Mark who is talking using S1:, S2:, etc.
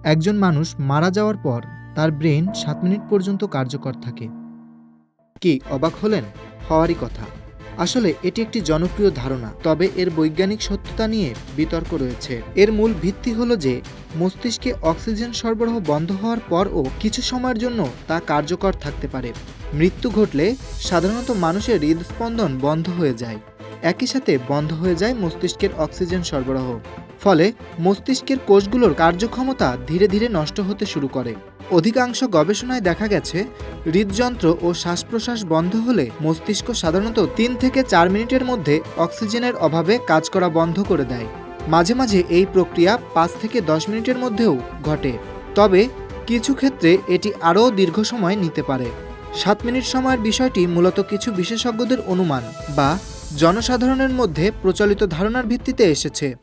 S1: একজন মানুষ মারা যাওয়ার পর তার ব্রেন ৭ মিনিট পর্যন্ত কার্যকর থাকে। কি অবাক হলেন? হওয়ারই কথা। আসলে এটি একটি জনপ্রিয় ধারণা, তবে এর বৈজ্ঞানিক সত্যতা নিয়ে বিতর্ক রয়েছে। এর মূল ভিত্তি হলো যে মস্তিষ্কে অক্সিজেন সরবরাহ বন্ধ হওয়ার পরও কিছু সময়ের জন্য তা কার্যকর থাকতে পারে। মৃত্যু ঘটলে সাধারণত মানুষের হৃদস্পন্দন বন্ধ হয়ে যায়, একই সাথে বন্ধ হয়ে যায় মস্তিষ্কের অক্সিজেন সরবরাহ। ফলে মস্তিষ্কের কোষগুলোর কার্যক্ষমতা ধীরে ধীরে নষ্ট হতে শুরু করে। অধিকাংশ গবেষণায় দেখা গেছে হৃদযন্ত্র ও শ্বাস প্রশ্বাস বন্ধ হলে মস্তিষ্ক সাধারণত ৩ থেকে ৪ মিনিটের মধ্যে অক্সিজেনের অভাবে কাজ করা বন্ধ করে দেয়। মাঝে মাঝে এই প্রক্রিয়া ৫ থেকে ১০ মিনিটের মধ্যেও ঘটে, তবে কিছু ক্ষেত্রে এটি আরও দীর্ঘ সময় নিতে পারে। ৭ মিনিট সময়ের বিষয়টি মূলত কিছু বিশেষজ্ঞদের অনুমান বা জনসাধারণের মধ্যে প্রচলিত ধারণার ভিত্তিতে এসেছে।